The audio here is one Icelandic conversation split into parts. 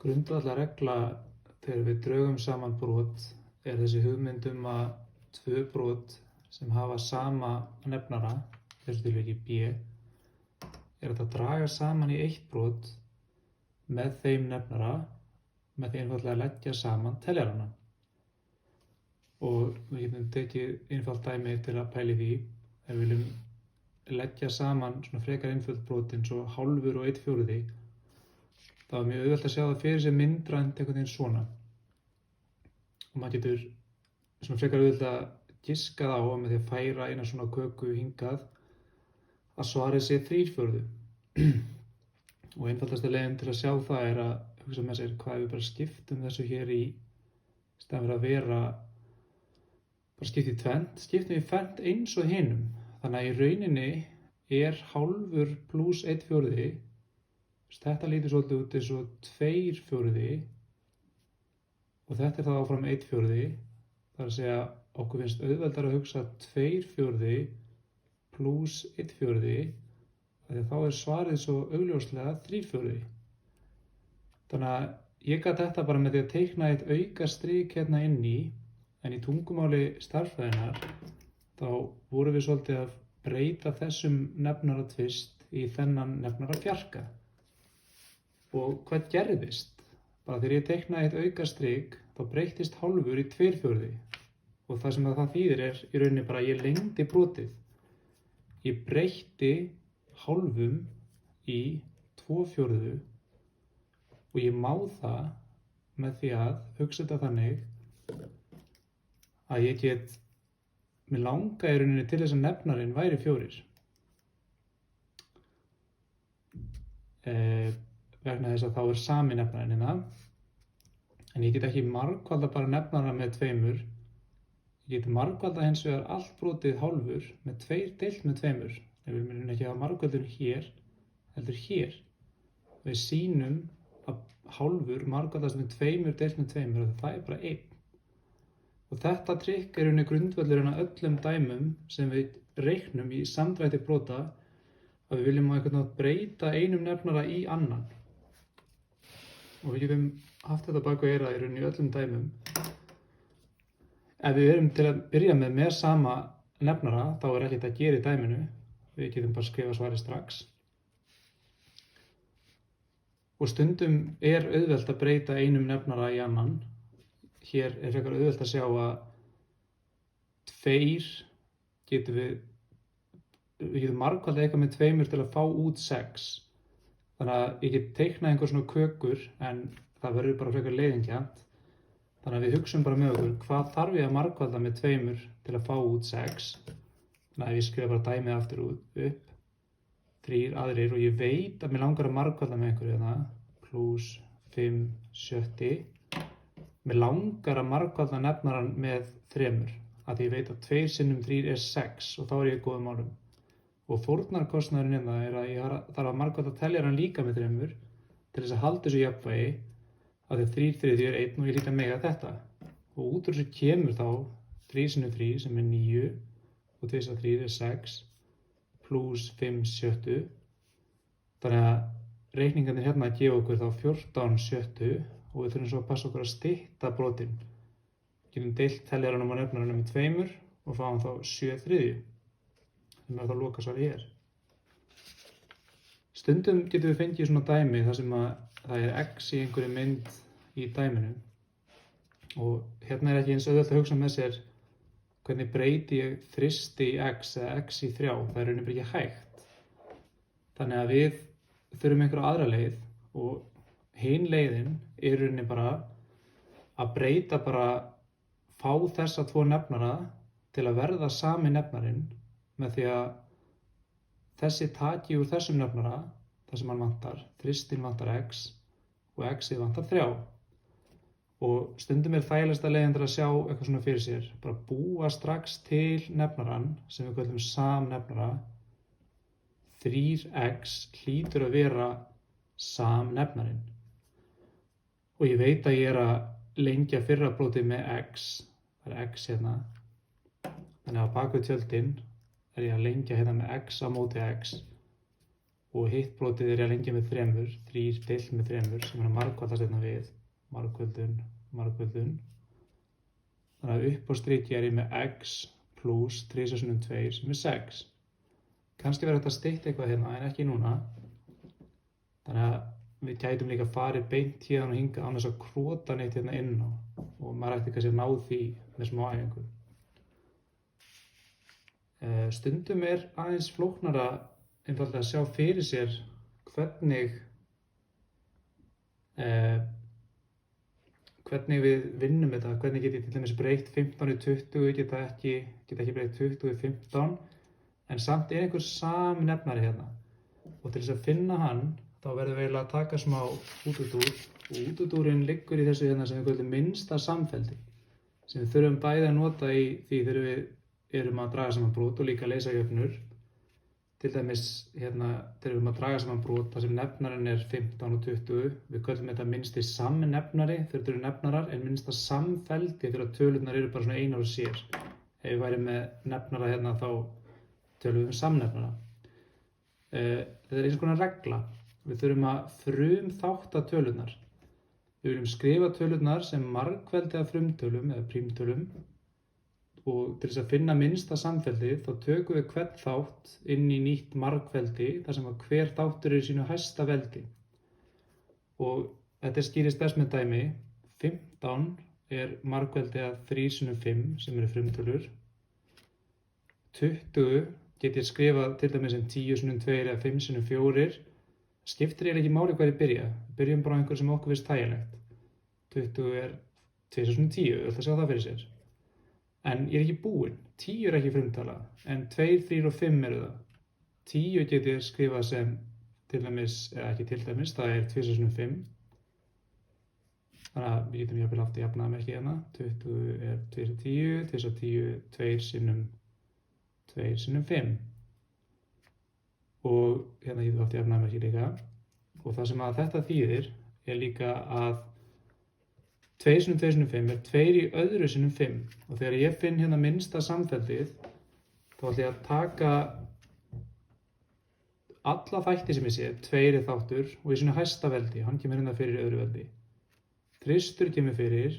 Grundvallarregla þegar við drögum saman brot þessi hugmynd að tvö brot sem hafa sama nefnara, í þessu tilviki B, hægt að draga saman í eitt brot með þeim nefnara með því einfaldlega að leggja saman teljarana. Og við getum tekið einfalt dæmi til að pæla í því. Ef við viljum leggja saman svona frekar einföld brot eins og hálfur og 1/4, þá er mjög auðvelt að sjá það fyrir sér myndrænt einhvern veginn svona. Og maður getur svona frekar auðvelt að giskað á með því að færa eina svona köku hingað að svarið sé 3/4. Og einfaldasta leiðin til að sjá það er að hugsa með sér hvað við bara skiptum þessu hér í staðinn fyrir að vera bara skiptum í fernt eins og hinum. Þannig að í rauninni er hálfur pluss 1/4. Þetta lítur svolítið út eins og 2/4 og þetta er þá áfram 1/4. Það er að segja okkur finnst auðveldar að hugsa 2/4 pluss 1/4 þegar þá er svarið svo augljóslega 3/4. Þannig að ég gat þetta bara með því að teikna eitt auka strik hérna inn í, en í tungumáli stærðfræðinnar þá vorum við svolítið að breyta þessum nefnara tvist í þennan nefnara fjarka. Og hvað gerðist? Bara þegar ég teiknaði eitt auka strik þá breyttist hálfur í 2/4. Og það sem það þýðir er í rauninni bara að ég lengdi brotið. Ég breytti hálfum í 2/4 og ég má það með því að hugsa þetta þannig að ég get, mér langa í rauninni til þess að nefnarinn væri 4. Vegna þess að þá er sami nefnarinn hérna. En ég get ekki margfalda bara nefnara með 2. Ég get margfalda hins vegar allt brotið hálfur með 2 deilt með 2. Ef við munum ekki hafa margfaldun hér, heldur hér. Við sýnum að hálfur margfaldast með 2 deilt með 2 og það er bara 1. Og þetta trikk er unni grundvöllurinn að öllum dæmum sem við reiknum í samdrætti brota að við viljum á einhvern veginn breyta einum nefnara í annan. Og við getum haft þetta bak við eyrað í rauninni í öllum dæmum. Ef við erum til að byrja með sama nefnara, þá er ekkert að gera í dæminu. Við getum bara skrifa svarið strax. Og stundum er auðvelt að breyta einum nefnara í annan. Hér er frekar auðvelt að sjá að 2 við getum margfaldið eitthvað með 2 til að fá út 6. Þannig að ég get teiknað einhver svona kökur en það verður bara frekar leiðingjant. Þannig að við hugsum bara með okkur hvað þarf ég að margfalda með 2 til að fá út 6. Þannig að ég skrifa bara dæmið aftur upp. 3 aðrir og ég veit að mér langar að margfalda með einhverju hérna. Pluss 5 sjötti. Mér langar að margfalda nefnarann með 3. Af því ég veit að 2 sinnum 3 er 6 og þá er ég í góðum málum. Og fórnarkostnaðurinn hérna er að ég þarf að margfalda teljarann líka með 3 til þess að halda þessu jafnvægi af því að 3/3 er 1 og ég líka mega þetta. Og út úr þessu kemur þá 3 sinnum 3 sem er 9 og 2 sinnum 3 er 6 pluss 5 sjöttu. Þannig að reikningarnir hérna gefa okkur þá 14 sjöttu og við þurfum svo að passa okkur að stytta brotin. Við getum deilt teljaranum og nefnaranum með 2 og fáum þá 7/3. Sem er þá lokasvarið hér. Stundum getum við fengið svona dæmi þar sem að það er x í einhverju mynd í dæminu. Og hérna er ekki eins auðvelt að hugsa með sér hvernig breyti ég þristi í x eða x í 3. Það er rauninni bara ekki hægt. Þannig að við þurfum einhverja aðra leið og hin leiðin er rauninni bara að breyta bara fá þessa 2 nefnara til að verða sami nefnarinn með því að þessi taki úr þessum nefnara, það sem hann vantar, þristin vantar x og x-ið vantar 3. Og stundum er þægilegasta leiðin til að sjá eitthvað svona fyrir sér. Bara búa strax til nefnarann sem við köllum samnefnara. 3x hlýtur að vera samnefnarinn. Og ég veit að ég er að lengja fyrra brotið með x. Það er x hérna. Þannig að bak við tjöldin er ég að lengja hérna með x á móti x. og hitt brotið er að lengja með 3, 3 deilt með 3 sem er að margfaldast hérna við, margföldun. Þannig að upp á striki er ég með x pluss 3 sinnum 2 sem er 6. Kannski verður þetta stytt eitthvað hérna en ekki núna. Þannig að við gætum líka farið beint hérna og hingað án þess að krota neitt hérna inn á og maður ætti kannski að ná því með smá æfingu. Stundum er aðeins flóknara einfaldlega að sjá fyrir sér hvernig við vinnum þetta, hvernig get ég til dæmis breytt 15 í 20, geta ekki breytt 20 í 15, en samt er einhver samnefnari hérna. Og til þess að finna hann, þá verðum við eiginlega að taka smá útúrdúr og útúrdúrinn liggur í þessu hérna sem við köllum minnsta samfeldi, sem við þurfum bæði að nota í því þegar við erum að draga saman brot og líka leysa jöfnur. Til dæmis hérna þegar við erum að draga saman brot þar sem nefnarinn er 15 og 20, við köllum þetta minnsti samnefnari þegar þetta eru nefnarar, en minnsta samfeldi þegar tölurnar eru bara svona einar og sér. Ef við værum með nefnara hérna þá tölum við samnefnara. Þetta er eins konar regla. Við þurfum að frumþátta tölurnar. Við viljum skrifa tölurnar sem margfeldi af frumtölum eða prímtölum og til þess að finna minnsta samfeldið þá tökum við hvern þátt inn í nýtt margfeldi þar sem að hver þáttur er í sínu hæsta veldi. Og þetta skýrist best með dæmi. 15 er margfeldi af 3 sinnum 5 sem eru frumtölur. 20 get ég skrifað til dæmis sem 10 sinnum 2 eða 5 sinnum 4. Skiptir eiginlega ekki máli hvað ég byrja. Við byrjum bara á einhverju sem okkur finnst þægilegt. 20 er 2 sinnum 10, við ætlum að sjá það fyrir sér. En ég er ekki búinn. 10 er ekki frumtala, en 2, 3 og 5 eru það. 10 get ég skrifað sem til dæmis, eða ekki til dæmis, það er 2 sinnum 5. Þannig að við getum jafnvel haft jafnaðarmerki hérna. 20 er 2 sinnum 10, 2 sinnum 10, 2 sinnum 5. Og hérna getum við haft jafnaðarmerki líka. Og það sem að þetta þýðir er líka að 2 sinnum 2 sinnum 5 er 2 í öðru sinnum 5. Og þegar ég finn hérna minnsta samfeldið, þá ætla ég að taka alla þætti sem ég sé, 2 er þáttur og í sínu hæsta veldi, hann kemur hérna fyrir í öðru veldi. 3 kemur fyrir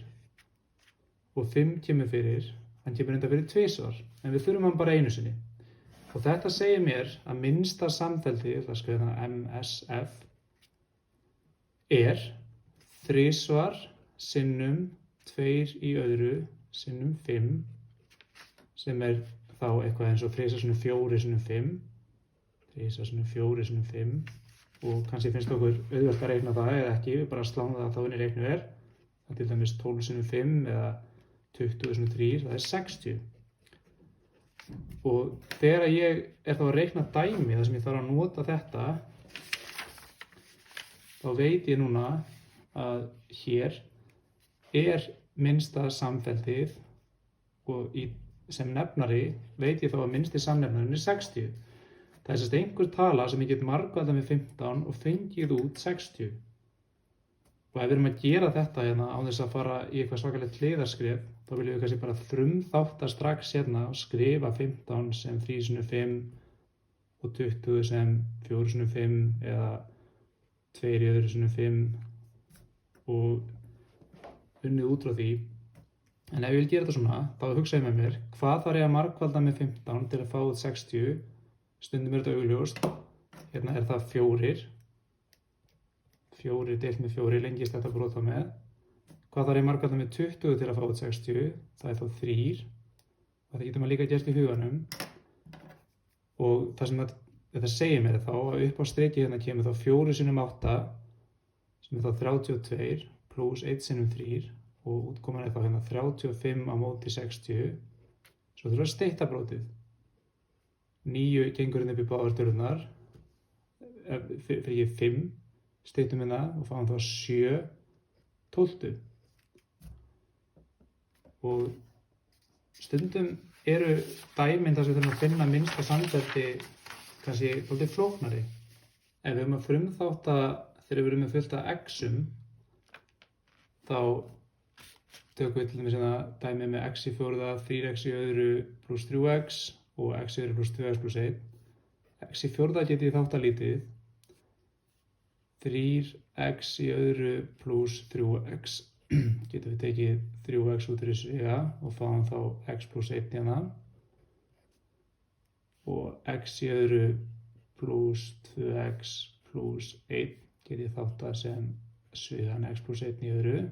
og 5 kemur fyrir, hann kemur hérna fyrir 2, en við þurfum hann bara einu sinni. Og þetta segir mér að minnsta samfeldi, það skrifa hérna MSF, er 3 sinnum 2 í öðru sinnum 5, sem er þá eitthvað eins og 3 sinnum 4 sinnum 5, 3 sinnum 4 sinnum 5, og kannski finnst okkur auðvelt að reikna það eða ekki, við bara sláum það að þá inn í reiknu er. Það er til dæmis 12 sinnum 5 eða 20 sinnum 3, það er 60. Og þegar ég er þá að reikna dæmi þar sem ég þarf að nota þetta, þá veit ég núna að hér er minnsta samfeldið og sem nefnari veit ég þá að minnsti samnefnarinn er 60. Það er sérst einhver tala sem ég get margfaldað með 15 og fengið út 60. Og ef við erum að gera þetta hérna án þess að fara í eitthvað svakalegt hliðarskref, þá viljum við kannski bara frumþátta strax hérna og skrifa 15 sem 3 sinnum 5 og 20 sem 4 sinnum 5 eða 2 í öðru sinnum 5 og unnið út frá því. En ef ég vil gera þetta svona, þá hugsa ég með mér, hvað þarf ég að margfalda með 15 til að fá út 60? Stundum er þetta augljóst. Hérna er það 4. 4 deilt með 4 lengist þetta brota með. Hvað þarf ég margfalda með 20 til að fá út 60? Það er þá 3. Og það getur maður líka gert í huganum. Og það sem þetta segir mér þá, að upp á striki hérna kemur þá 4 sinnum 8, sem er þá 32, pluss 1 sinnum 3, og útkoman er þá hérna 35 á móti 60. Svo þurfum við að stytta brotið. 9 gengur hérna upp í báðar tölurnar, fyrir ég 5, styttum hérna og fáum þá 7 12. Og stundum eru dæmin þar sem við þurfum að finna minnsta samfeldi kannski svolítið flóknari. Ef við erum að frumþátta þegar við erum með fullt af x-um, þá tökum við til dæmis hérna dæmi með x í fjórða, 3x í öðru pluss 3x og x í öðru pluss 2x pluss 1. X í fjórða geti ég þáttalítið 3x í öðru pluss 3x. Getum við tekið 3x út fyrir sviga og fáum þá x pluss 1 hérna. Og x í öðru pluss 2x pluss 1 get ég þáttað sem svigan x pluss 1 í öðru.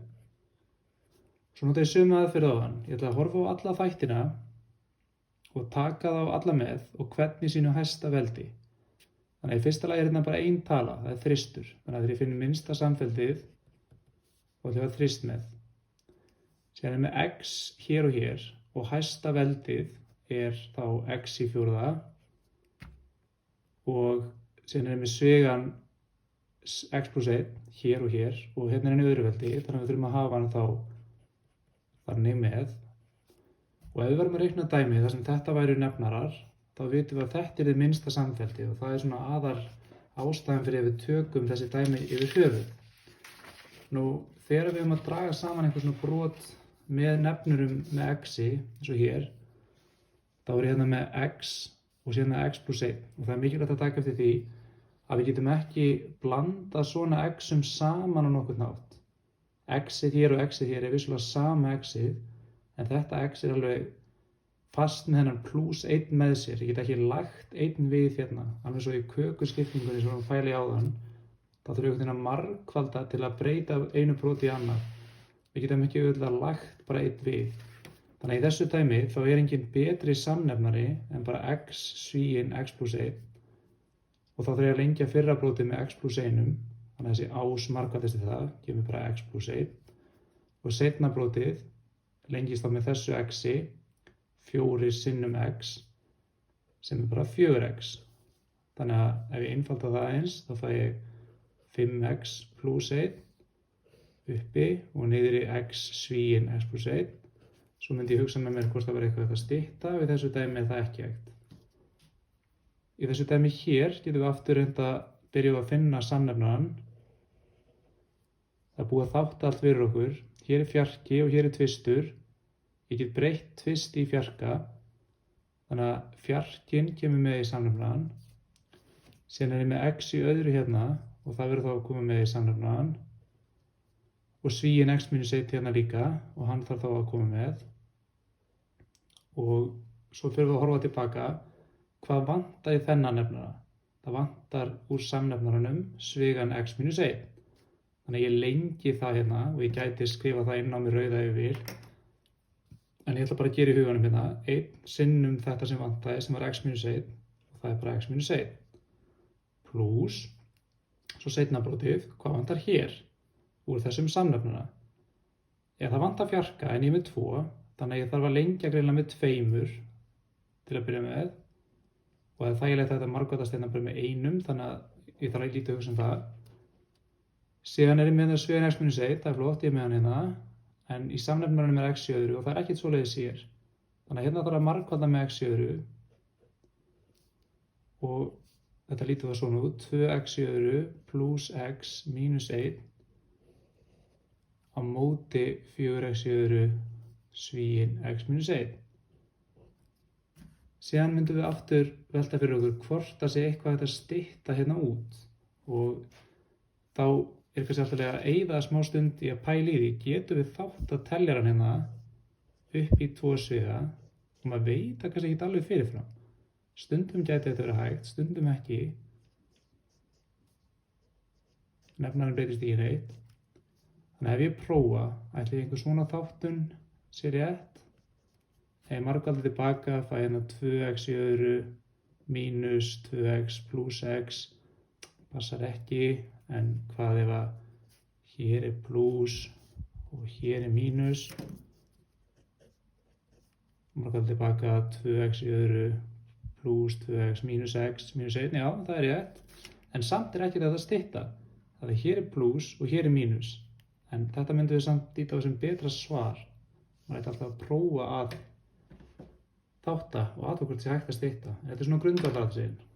Svo nota ég sömu aðferð á hann. Ég ætla að horfa á alla þættina og taka þá alla með og hvernig sínu hæsta veldi. Þannig að í fyrsta lagi hérna bara ein tala, það þristur. Þannig að þegar ég finn minnsta samfeldið og það þrist með. Síðan með x hér og hæsta veldið þá x í fjórða og síðan með svigan x pluss 1 hér og hérna í öðru veldi, þannig að við þurfum að hafa hann þá þannig með. Og ef við verðum að reikna dæmi þar sem þetta væru nefnarar, þá vitum við að þetta þið minnsta samfeldi og það svona aðal ástæðan fyrir ef við tökum þessi dæmi yfir höfuð. Nú, þegar við að draga saman einhver svona brot með nefnurum með x-i, eins og hér, þá ég hérna með x og síðan með x pluss 1 og það mikilvægt að taka eftir því að við getum ekki blanda svona x-um saman á nokkurn hátt. X-ið hér og x-ið hér vissulega sama x-ið, en þetta x alveg fast með hennan pluss 1 með sér. Ég get ekki lagt 1 við hérna, alveg svo í kökuskiptingunni sem við fæli áðan. Það þurfum einhvern veginn að margfalda til að breyta einu broti í annað. Við getum ekki auðvitað lagt bara 1 við. Þannig að í þessu dæmi þá engin betri samnefnari en bara x svíin x pluss 1 og þá þarf ég að lengja fyrra brotið með x pluss 1. Þannig að þessi ás margfaldist það, gefur bara x pluss 1 og seinna brotið lengist þá með þessu x-i 4 sinnum x sem bara 4x. Þannig að ef ég einfalda það eins þá fæ ég 5x pluss 1 uppi og niður í x svíin x pluss 1. Svo myndi ég hugsa með mér hvort það var eitthvað að stytta og í þessu dæmi það ekki hægt. Í þessu dæmi hér getum við aftur reynt að byrja að finna samnefnarann. Það er búið að þátta allt fyrir okkur. Hér fjarki og hér tvistur. Ég get breytt tvist í fjarka. Þannig að fjarkinn kemur með í samnefnarann. Síðan ég með x í öðru hérna og það verður þá að koma með í samnefnarann. Og svíin x minus 1 hérna líka og hann þarf þá að koma með. Og svo fyrir við að horfa tilbaka. Hvað vantar í þennan nefnara? Það vantar úr samnefnaranum svigan x minus 1. Þannig að ég lengi það hérna og ég gæti skrifa það inn á mig rauða yfir. En ég ætla bara að gera í huganum hérna 1 sinnum þetta sem vantaði sem var x minus 1 og það er bara x minus 1. Plús, svo seinna brotið, hvað vantar hér úr þessum samnefnara? Ef það vantar fjarka en ég með 2, þannig að ég þarf að lengja greinilega með 2 til að byrja með. Og það er þægilegt að þetta margfaldast hérna bara með 1, þannig að ég þarf að lítið að hugsa um það. Síðan ég með það svigan x minus 1, það er flott, ég með hann hérna. En í samnefnaranum er x í öðru og það er ekkert svoleiðis hér. Þannig að hérna þarf að margfalda með x í öðru. Og þetta lítur það svona út, 2x í öðru pluss x mínus 1 á móti 4x í öðru svíin x minus 1. Síðan myndum við aftur velta fyrir okkur hvort það sé eitthvað hægt að stytta hérna út og þá er kannski alltaf að eyða smá stund í að pæla í því. Getum við þátt að teljaran hérna upp í 2 sviga og maður veit það kannski ekki alveg fyrirfram. Stundum gæti þetta verið hægt, stundum ekki. Nefnarinn breytist í neitt. Þannig ef ég prófa, ætli einhver svona þáttun sé rétt. Ef ég margfaldi tilbaka, fæ hérna 2x í öðru mínus 2x pluss x. Passar ekki, en hvað ef að hér er pluss og hér er mínus. Margfaldi tilbaka 2x í öðru pluss 2x mínus x mínus 1. Já, það er rétt. En samt er ekki þetta stytta. Það er hér er pluss og hér er mínus. En þetta myndum við samt dýta á sem betra svar. Maður ætti alltaf að prófa að þátta og aðtöku hvort sé hægt að stytta. Þetta er svona grundvallaratriði.